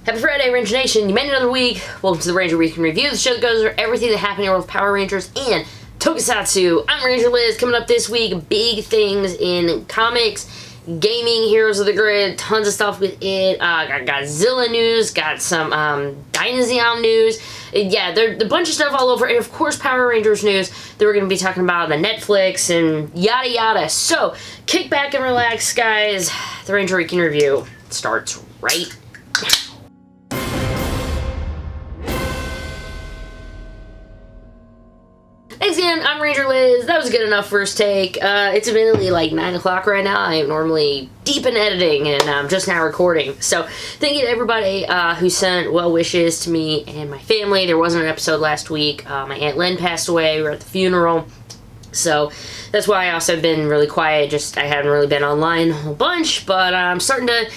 Happy Friday, Ranger Nation. You made another week. Welcome to the Ranger Week in Review, the show that goes over everything that happened in the world of Power Rangers and Tokusatsu. I'm Ranger Liz. Coming up this week, big things in comics, gaming, Heroes of the Grid, tons of stuff with it. Got Godzilla news, got some Dinosaur news. Yeah, there's a bunch of stuff all over, and of course Power Rangers news that we're going to be talking about on the Netflix and yada yada. So, kick back and relax, guys. The Ranger Week in Review starts right now. Thanks again, I'm Ranger Liz. That was a good enough first take. It's admittedly like 9 o'clock right now. I am normally deep in editing and I'm just now recording. So thank you to everybody who sent well wishes to me and my family. There wasn't an episode last week. My Aunt Lynn passed away. We were at the funeral. So that's why I also have been really quiet. I haven't really been online a whole bunch, but I'm starting to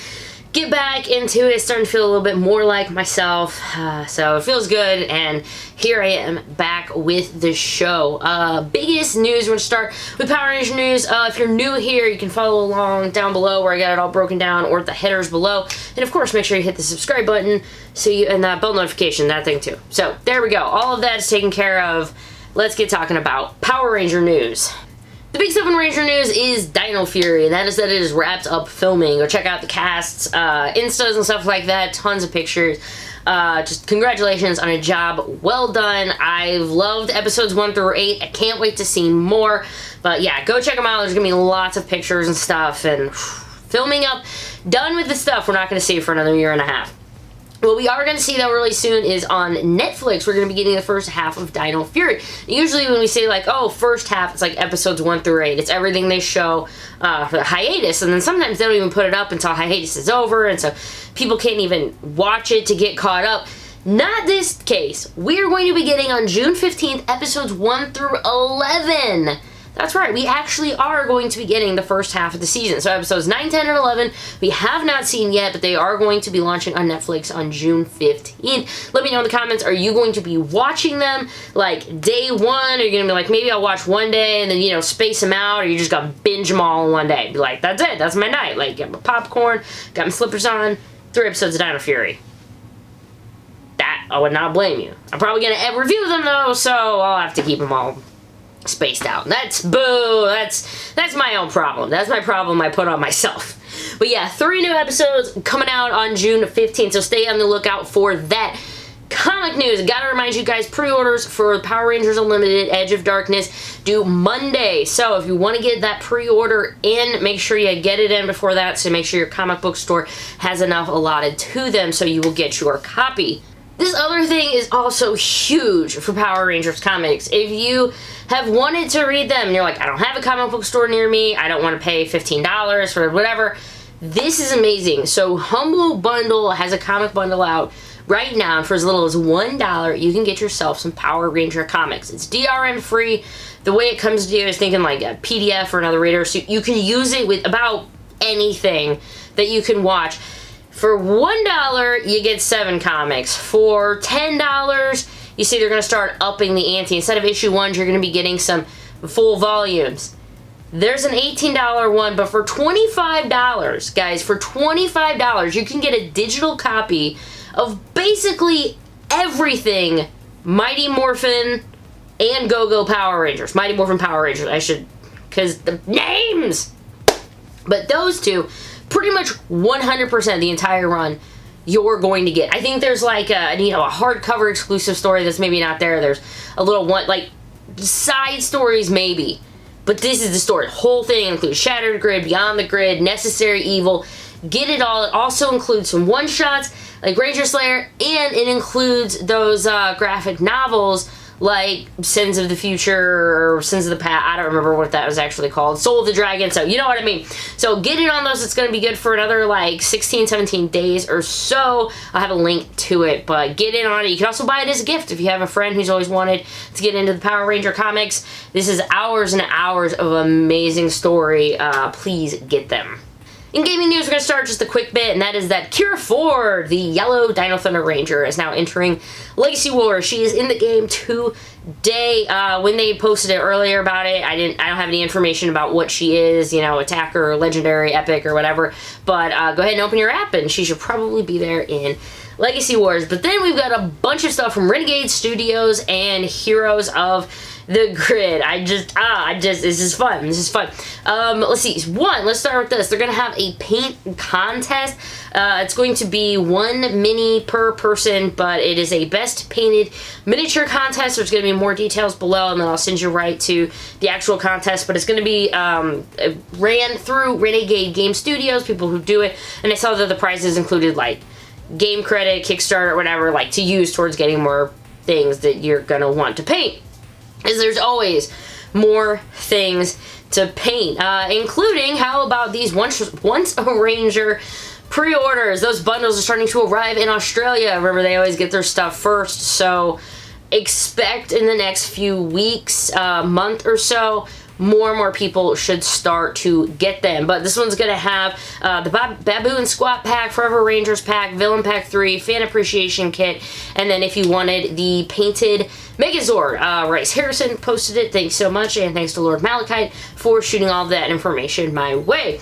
get back into it, starting to feel a little bit more like myself, so it feels good, and here I am back with the show. Biggest news, we're going to start with Power Ranger news. If you're new here, you can follow along down below where I got it all broken down, or at the headers below, and of course make sure you hit the subscribe button, and that bell notification, that thing too. So there we go, all of that is taken care of. Let's get talking about Power Ranger news. The big stuff in Ranger news is Dino Fury, and that is that it is wrapped up filming. Go check out the casts, instas and stuff like that, tons of pictures. Just congratulations on a job well done. I've loved episodes 1 through 8. I can't wait to see more. But yeah, go check them out. There's going to be lots of pictures and stuff, and filming up. Done with the stuff we're not going to see for another year and a half. What we are going to see, though, really soon is on Netflix. We're going to be getting the first half of Dino Fury. Usually when we say, like, oh, first half, it's like episodes 1 through 8. It's everything they show for the hiatus. And then sometimes they don't even put it up until hiatus is over. And so people can't even watch it to get caught up. Not this case. We are going to be getting on June 15th, episodes 1 through 11. That's right, we actually are going to be getting the first half of the season. So episodes 9, 10, and 11, we have not seen yet, but they are going to be launching on Netflix on June 15th. Let me know in the comments, are you going to be watching them like day one? Are you going to be like, maybe I'll watch one day and then, you know, space them out? Or you just got to binge them all in one day? Be like, that's it, that's my night. Like, get my popcorn, got my slippers on, 3 episodes of Dino Fury. That, I would not blame you. I'm probably going to review them though, so I'll have to keep them all spaced out. That's boo. That's my own problem. That's my problem I put on myself. But yeah, 3 new episodes coming out on June 15th, so stay on the lookout for that. Comic news. Gotta remind you guys, pre-orders for Power Rangers Unlimited Edge of Darkness due Monday. So if you want to get that pre-order in, make sure you get it in before that, so make sure your comic book store has enough allotted to them so you will get your copy. This other thing is also huge for Power Rangers comics. If you have wanted to read them and you're like, I don't have a comic book store near me, I don't want to pay $15 for whatever, this is amazing. So Humble Bundle has a comic bundle out right now, and for as little as $1, you can get yourself some Power Ranger comics. It's DRM free. The way it comes to you is thinking like a PDF or another reader, so you can use it with about anything that you can watch. For $1, you get 7 comics. For $10, you see they're going to start upping the ante. Instead of issue 1s, you're going to be getting some full volumes. There's an $18 one, but for $25, guys, for $25, you can get a digital copy of basically everything Mighty Morphin and Go-Go Power Rangers. Mighty Morphin Power Rangers, because the names! But those two, pretty much 100% the entire run, you're going to get. I think there's like a, you know, a hardcover exclusive story that's maybe not there. There's a little one, like, side stories maybe. But this is the story. The whole thing includes Shattered Grid, Beyond the Grid, Necessary Evil. Get it all. It also includes some one-shots, like Ranger Slayer, and it includes those graphic novels like Sins of the Future or Sins of the Past. I don't remember what that was actually called. Soul of the Dragon. So you know what I mean. So get it on those. It's going to be good for another like 16, 17 days or so. I'll have a link to it, but get in on it. You can also buy it as a gift if you have a friend who's always wanted to get into the Power Ranger comics. This is hours and hours of amazing story. Please get them. In gaming news, we're going to start just a quick bit, and that is that Kira 4, the yellow Dino Thunder Ranger, is now entering Legacy War. She is in the game today. When they posted it earlier about it, I don't have any information about what she is, you know, attacker, legendary, epic, or whatever. But go ahead and open your app, and she should probably be there in Legacy Wars. But then we've got a bunch of stuff from Renegade Studios and Heroes of the Grid. This is fun. This is fun. Let's see. Let's start with this. They're going to have a paint contest. It's going to be 1 mini per person, but it is a best painted miniature contest. There's going to be more details below, and then I'll send you right to the actual contest. But it's going to be ran through Renegade Game Studios, people who do it, and I saw that the prizes included, like, game credit, Kickstarter, whatever, like, to use towards getting more things that you're going to want to paint. Is there's always more things to paint, including, how about these Once a Ranger pre-orders? Those bundles are starting to arrive in Australia. Remember, they always get their stuff first, so expect in the next few weeks, month or so, more and more people should start to get them. But this one's going to have the Baboon Squat Pack, Forever Rangers Pack, Villain Pack 3, Fan Appreciation Kit, and then if you wanted the painted Megazord, Rice Harrison posted it. Thanks so much, and thanks to Lord Malachite for shooting all that information my way.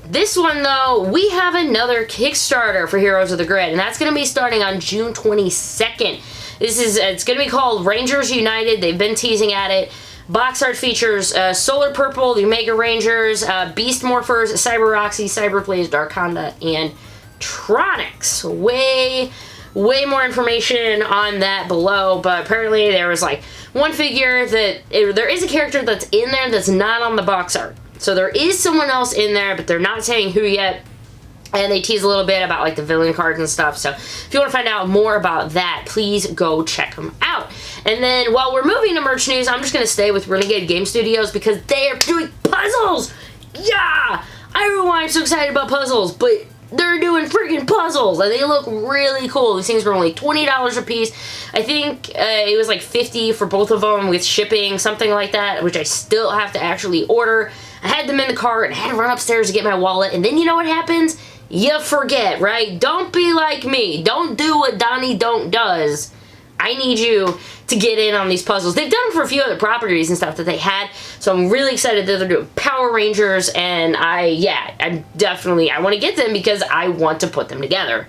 This one, though, we have another Kickstarter for Heroes of the Grid, and that's going to be starting on June 22nd. It's going to be called Rangers United. They've been teasing at it. Box art features Solar Purple, the Omega Rangers, Beast Morphers, Cyber Roxy, Cyber Blaze, Darkonda, and Tronics. Way more information on that below, but apparently there was like one figure that there is a character that's in there that's not on the box art. So there is someone else in there, but they're not saying who yet. And they tease a little bit about like the villain cards and stuff. So if you want to find out more about that, please go check them out. And then while we're moving to merch news, I'm just going to stay with Renegade Game Studios because they are doing puzzles. Yeah! I don't know why I'm so excited about puzzles, but they're doing freaking puzzles and they look really cool. These things were only $20 a piece. I think it was like $50 for both of them with shipping, something like that, which I still have to actually order. I had them in the cart and I had to run upstairs to get my wallet, and then you know what happens? You forget, right? Don't be like me. Don't do what Donnie Don't does. I need you to get in on these puzzles. They've done them for a few other properties and stuff that they had, so I'm really excited that they're doing Power Rangers, and I want to get them because I want to put them together.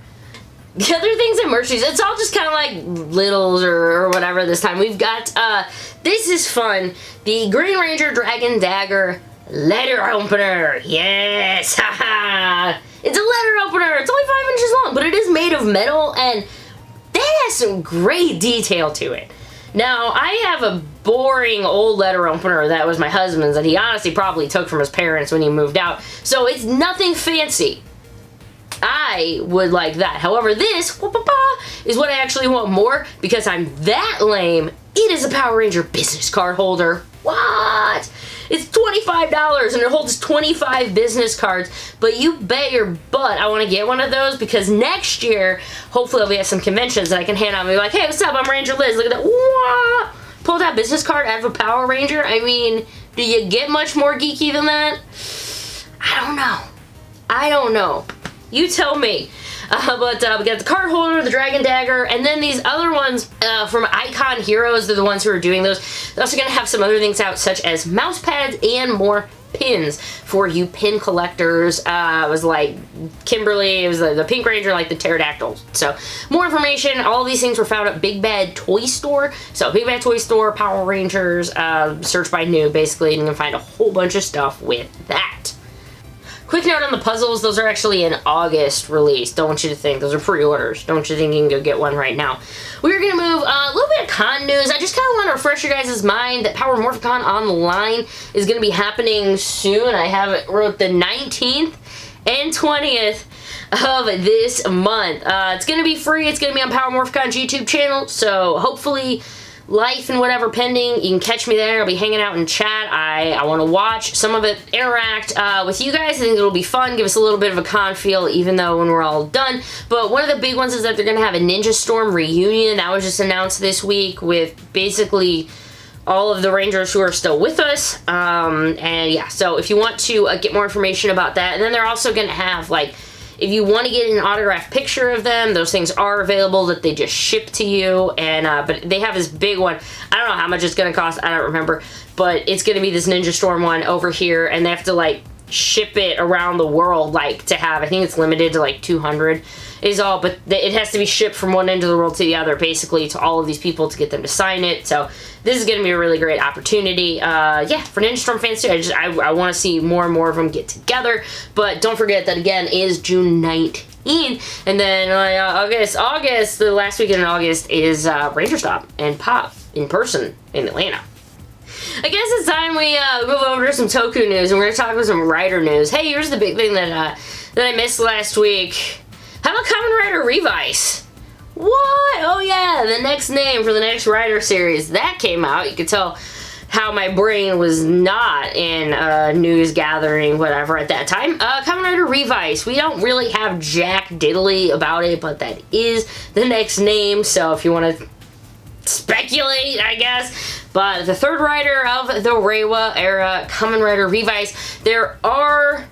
The other things in merch news, it's all just kind of like littles or whatever this time. We've got, this is fun, the Green Ranger Dragon Dagger letter opener. Yes, haha. It's a letter opener. It's only 5 inches long, but it is made of metal, and that has some great detail to it. Now, I have a boring old letter opener that was my husband's, that he honestly probably took from his parents when he moved out, so it's nothing fancy. I would like that. However, this is what I actually want more, because I'm that lame. It is a Power Ranger business card holder. What? It's $25 and it holds 25 business cards, but you bet your butt I want to get one of those, because next year, hopefully I'll be at some conventions that I can hand out and be like, hey, what's up? I'm Ranger Liz. Look at that. Wah! Pull that business card out of a Power Ranger. I mean, do you get much more geeky than that? I don't know. You tell me. But we got the card holder, the Dragon Dagger, and then these other ones from Icon Heroes. They're the ones who are doing those. They're also going to have some other things out, such as mouse pads and more pins for you pin collectors. It was like Kimberly, it was the Pink Ranger, like the pterodactyls. So more information. All these things were found at Big Bad Toy Store. So Big Bad Toy Store, Power Rangers, search by new, basically, and you can find a whole bunch of stuff with that. Quick note on the puzzles, those are actually an August release. Don't want you to think, those are pre-orders. Don't you think you can go get one right now. We're going to move a little bit of con news. I just kind of want to refresh your guys' mind that Power Morphicon Online is going to be happening soon. I have it wrote the 19th and 20th of this month. It's going to be free. It's going to be on Power Morphicon's YouTube channel, so hopefully life and whatever pending, you can catch me there. I'll be hanging out in chat. I want to watch some of it, interact with you guys. I think it'll be fun, give us a little bit of a con feel, even though when we're all done. But one of the big ones is that they're going to have a Ninja Storm reunion. That was just announced this week with basically all of the Rangers who are still with us. And yeah, so if you want to get more information about that, and then they're also going to have, like, if you want to get an autographed picture of them, those things are available that they just ship to you. And but they have this big one. I don't know how much it's going to cost. I don't remember. But it's going to be this Ninja Storm one over here. And they have to, like, ship it around the world, like, to have. I think it's limited to, like, 200 is all. But it has to be shipped from one end of the world to the other, basically, to all of these people to get them to sign it. So this is going to be a really great opportunity. Yeah, for Ninja Storm fans too. I want to see more and more of them get together. But don't forget that, again, is June 19th. And then August, the last weekend in August is Ranger Stop and Pop in person in Atlanta. I guess it's time we move over to some Toku news, and we're going to talk about some Rider news. Hey, here's the big thing that I missed last week. How about Kamen Rider Revice? What? Oh yeah, the next name for the next Rider series. That came out. You could tell how my brain was not in news gathering, whatever, at that time. Kamen Rider Revice. We don't really have jack diddly about it, but that is the next name, so if you want to speculate, I guess. But the third rider of the Reiwa era, Kamen Rider Revice, there are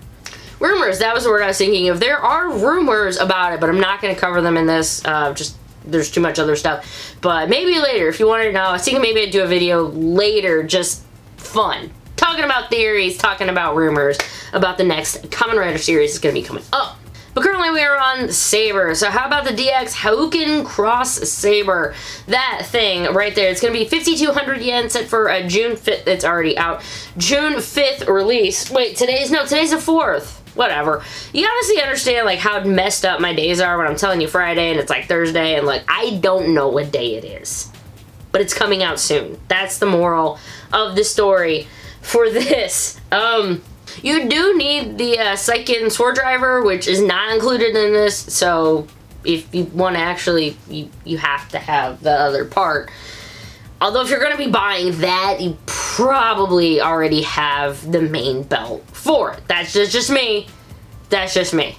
rumors. That was the word I was thinking of. There are rumors about it, but I'm not going to cover them in this. Just there's too much other stuff. But maybe later, if you want to know. I was thinking maybe I'd do a video later, just fun. Talking about theories, talking about rumors, about the next Kamen Rider series is going to be coming up. But currently we are on Saber. So how about the DX Haouken Cross Saber? That thing right there. It's going to be 5,200 yen, set for a June 5th. It's already out. June 5th release. Wait, today's the 4th. Whatever. You honestly understand, like, how messed up my days are when I'm telling you Friday and it's like Thursday and, like, I don't know what day it is. But it's coming out soon. That's the moral of the story for this. You do need the Seiken Sword Driver, which is not included in this, so if you want to actually, you have to have the other part. Although if you're going to be buying that, you probably already have the main belt for it. That's just me. That's just me.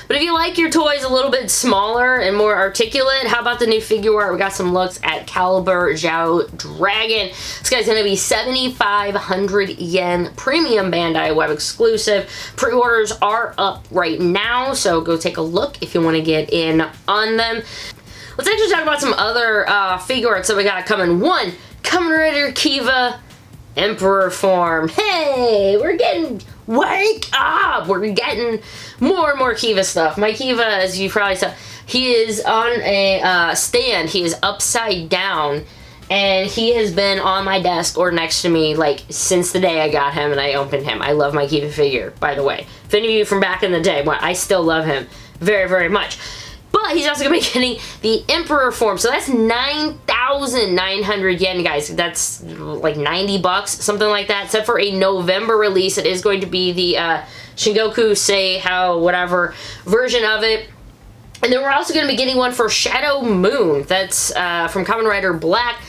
But if you like your toys a little bit smaller and more articulate, how about the new Figuart? We got some looks at Calibur Jaou Dragon. This guy's going to be 7,500 yen, premium Bandai Web exclusive. Pre-orders are up right now, so go take a look if you want to get in on them. Let's actually talk about some other Figuarts that we got coming. One, Kamen Rider Kiva Emperor form. Hey, we're getting, wake up! We're getting more and more Kiva stuff. My Kiva, as you probably saw, he is on a stand. He is upside down, and he has been on my desk or next to me, like, since the day I got him and I opened him. I love my Kiva figure, by the way. If any of you from back in the day, well, I still love him very, very much. But he's also going to be getting the Emperor form. So that's 9,900 yen, guys. That's like 90 bucks, something like that. Except for a November release. It is going to be the Shinkocchou, Seihou, whatever version of it. And then we're also going to be getting one for Shadow Moon. That's from Kamen Rider Black.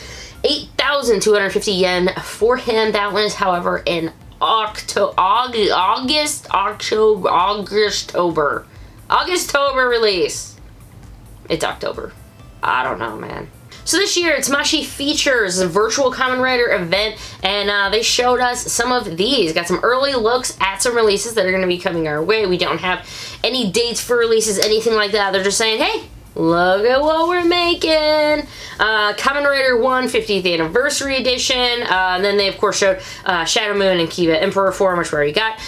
8,250 yen for him. That one is, however, in August-tober release. It's October. I don't know, man. So this year, it's Mashi Features, a virtual Kamen Rider event, and they showed us some of these. Got some early looks at some releases that are going to be coming our way. We don't have any dates for releases, anything like that. They're just saying, hey, look at what we're making. Kamen Rider 1 50th Anniversary Edition. And then they, of course, showed Shadow Moon and Kiva Emperor form, which we already got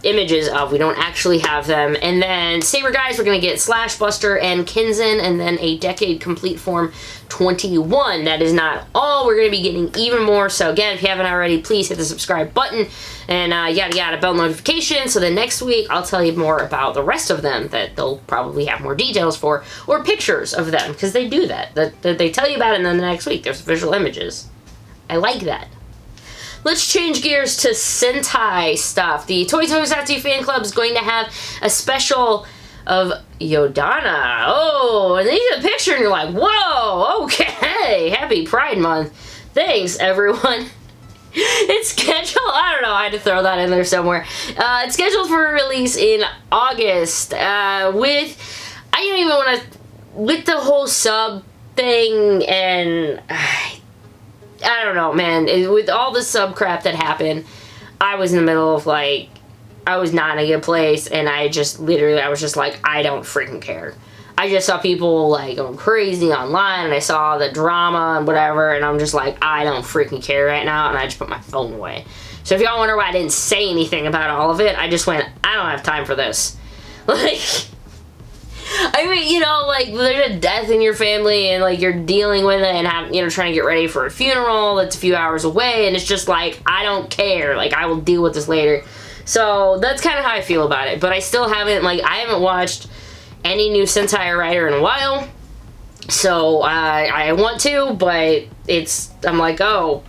images of. We don't actually have them. And then Saber guys, we're going to get Slash, Buster, and Kinzen, and then a Decade Complete form 21. That is not all. We're going to be getting even more. So again, if you haven't already, please hit the subscribe button and yada yada, bell notification. So then next week, I'll tell you more about the rest of them that they'll probably have more details for, or pictures of them, because they do that. They tell you about it, and then the next week there's visual images. I like that. Let's change gears to Sentai stuff. The Toy Tokusatsu fan club is going to have a special of Yodana. Oh, and then you get a picture and you're like, whoa, okay, happy Pride Month. Thanks, everyone. It's scheduled, I don't know, I had to throw that in there somewhere. It's scheduled for release in August with the whole sub thing, and I don't know, man. With all the sub crap that happened, I was in the middle of, like, I was not in a good place, and I was just like, I don't freaking care. I just saw people, like, going crazy online, and I saw the drama and whatever, and I'm just like, I don't freaking care right now, and I just put my phone away. So if y'all wonder why I didn't say anything about all of it, I just went, I don't have time for this. Like, I mean, you know, like, there's a death in your family, and, like, you're dealing with it, and have, you know, trying to get ready for a funeral that's a few hours away, and it's just like, I don't care. Like, I will deal with this later. So that's kind of how I feel about it. But I still haven't, like, I haven't watched any new Sentai Rider in a while. So I want to, but I'm like, oh,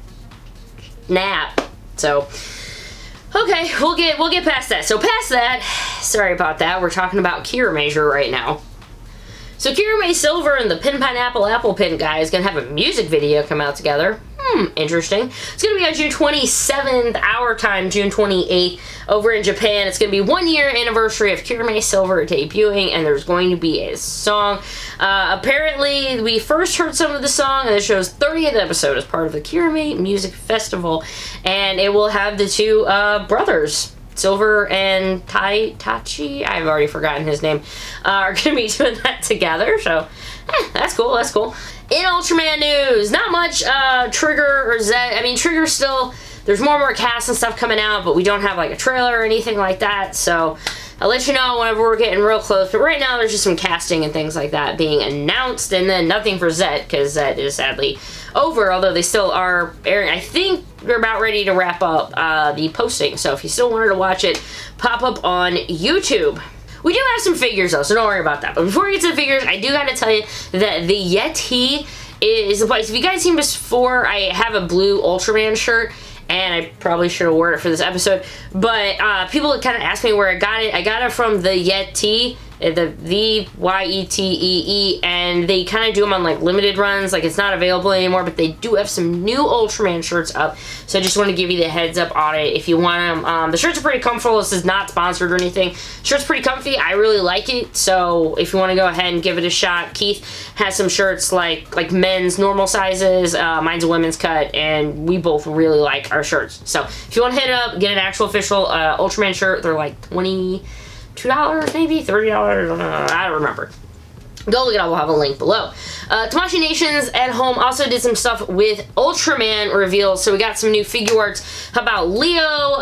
nap. So, okay, we'll get past that. So past that, sorry about that, we're talking about Kiramager right now. So Kirame Silver and the Pin Pineapple Apple Pin guy is going to have a music video come out together. Interesting. It's going to be on June 27th, our time, June 28th, over in Japan. It's going to be 1 year anniversary of Kirame Silver debuting, and there's going to be a song. Apparently, we first heard some of the song in the show's 30th episode as part of the Kirame Music Festival, and it will have the two brothers, Silver and Tachi, I've already forgotten his name, are going to be doing that together, so that's cool, that's cool. In Ultraman news, not much Trigger or Zed. I mean, Trigger still, there's more and more casts and stuff coming out, but we don't have like a trailer or anything like that, so I'll let you know whenever we're getting real close. But right now, there's just some casting and things like that being announced, and then nothing for Zed, because Zed is sadly over, although they still are airing. I think they're about ready to wrap up the posting, so if you still wanted to watch it, pop up on YouTube. We do have some figures though, so don't worry about that. But before we get to the figures, I do gotta tell you that the Yeti is the place. If you guys seen before, I have a blue Ultraman shirt, and I probably should have worn it for this episode, but people kind of asked me where I got it. I got it from the Yeti, the Y-E-T-E-E, and they kind of do them on like limited runs. Like, it's not available anymore, but they do have some new Ultraman shirts up, so I just want to give you the heads up on it if you want them. The shirts are pretty comfortable. This is not sponsored or anything. Shirt's pretty comfy. I really like it, so if you want to go ahead and give it a shot, Keith has some shirts like men's normal sizes. Mine's a women's cut, and we both really like our shirts. So if you want to hit it up, get an actual official Ultraman shirt. They're like $22 maybe, $30, I don't remember. Go look it up, we'll have a link below. Tamashii Nations at home also did some stuff with Ultraman reveals, so we got some new Figuarts. How about Leo,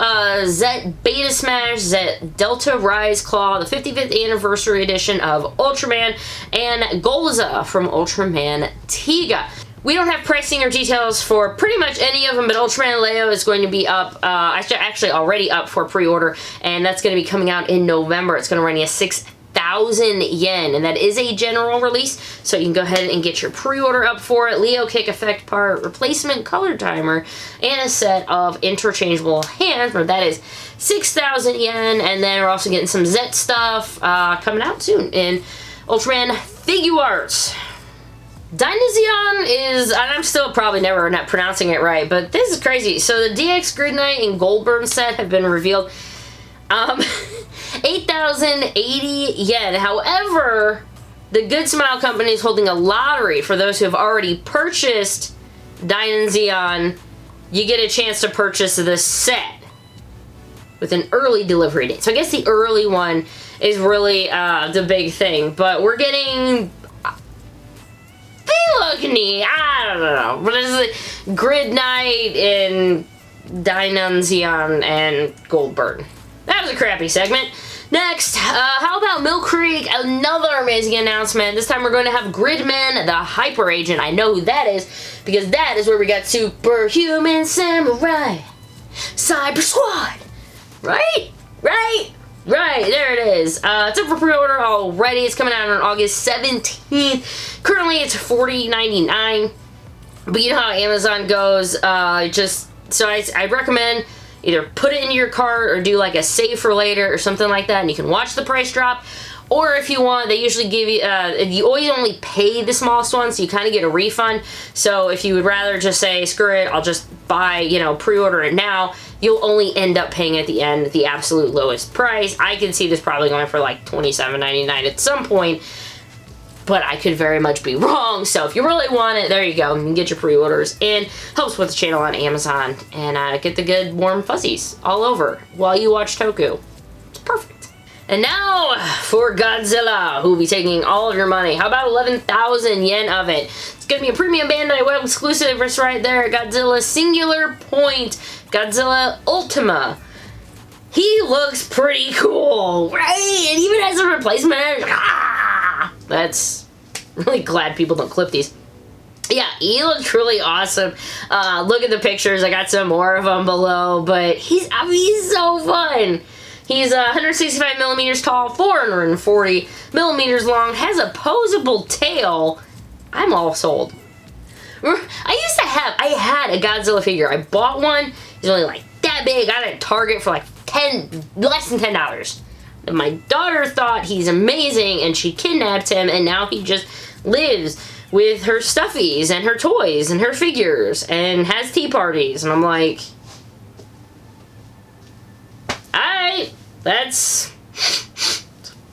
Zet Beta Smash, Zet Delta Rise Claw, the 55th anniversary edition of Ultraman, and Golza from Ultraman Tiga. We don't have pricing or details for pretty much any of them, but Ultraman Leo is going to be up, actually already up for pre-order, and that's going to be coming out in November. It's going to run you 6,000 yen, and that is a general release, so you can go ahead and get your pre-order up for it. Leo Kick Effect Part, Replacement Color Timer, and a set of interchangeable hands, but that is 6,000 yen, and then we're also getting some Zet stuff coming out soon in Ultraman Figuarts. Dinozeon is, and I'm still probably never not pronouncing it right, but this is crazy. So the DX Grid Knight and Goldburn set have been revealed. 8,080 yen. However, the Good Smile Company is holding a lottery for those who have already purchased Dinozeon. You get a chance to purchase this set with an early delivery date. So I guess the early one is really the big thing, but we're getting... They look neat. I don't know. But it's like Grid Knight and Dinozeon and Goldburn. That was a crappy segment. Next, how about Mill Creek? Another amazing announcement. This time we're going to have Gridman, the Hyper Agent. I know who that is, because that is where we got Superhuman Samurai Cyber Squad. Right? Right? Right, there it is. It's up for pre-order already. It's coming out on August 17th. Currently, it's $40.99. But you know how Amazon goes. So I recommend either put it into your cart or do like a save for later or something like that, and you can watch the price drop. Or if you want, they usually give you, you always only pay the smallest one, so you kind of get a refund. So if you would rather just say, screw it, I'll just buy, you know, pre-order it now, you'll only end up paying at the end the absolute lowest price. I can see this probably going for like $27.99 at some point. but I could very much be wrong. So if you really want it, there you go. You can get your pre-orders and help support the channel on Amazon and get the good warm fuzzies all over while you watch Toku. It's perfect. And now for Godzilla, who will be taking all of your money. How about 11,000 yen of it? It's going to be a premium Bandai web exclusive. It's right there. Godzilla Singular Point. Godzilla Ultima. He looks pretty cool, right? It even has a replacement. Ah! That's really glad people don't clip these. Yeah, he looks really awesome. Look at the pictures. I got some more of them below, but he's so fun. He's 165 millimeters tall, 440 millimeters long, has a posable tail. I'm all sold. I had a Godzilla figure. I bought one. He's only like that big. I got it at Target for like less than $10. And my daughter thought he's amazing and she kidnapped him, and now he just lives with her stuffies and her toys and her figures and has tea parties. And I'm like, alright, let's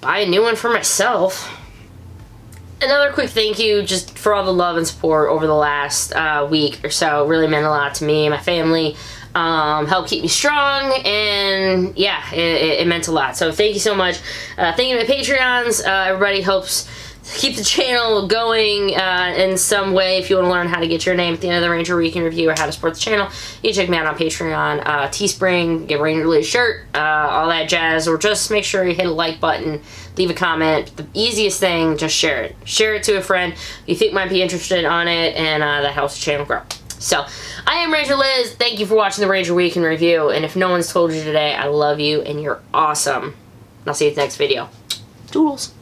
buy a new one for myself. Another quick thank you just for all the love and support over the last week or so. It really meant a lot to me and my family. Helped keep me strong, and yeah, it meant a lot. So thank you so much. Thank you to my Patreons. Everybody helps keep the channel going in some way. If you want to learn how to get your name at the end of the Ranger Week in Review or how to support the channel, you can check me out on Patreon, Teespring, get Ranger Liz shirt, all that jazz, or just make sure you hit a like button, leave a comment. The easiest thing, just share it. Share it to a friend you think might be interested on it, and that helps the channel grow. So, I am Ranger Liz. Thank you for watching the Ranger Week in Review, and if no one's told you today, I love you and you're awesome. And I'll see you in the next video. Toodles.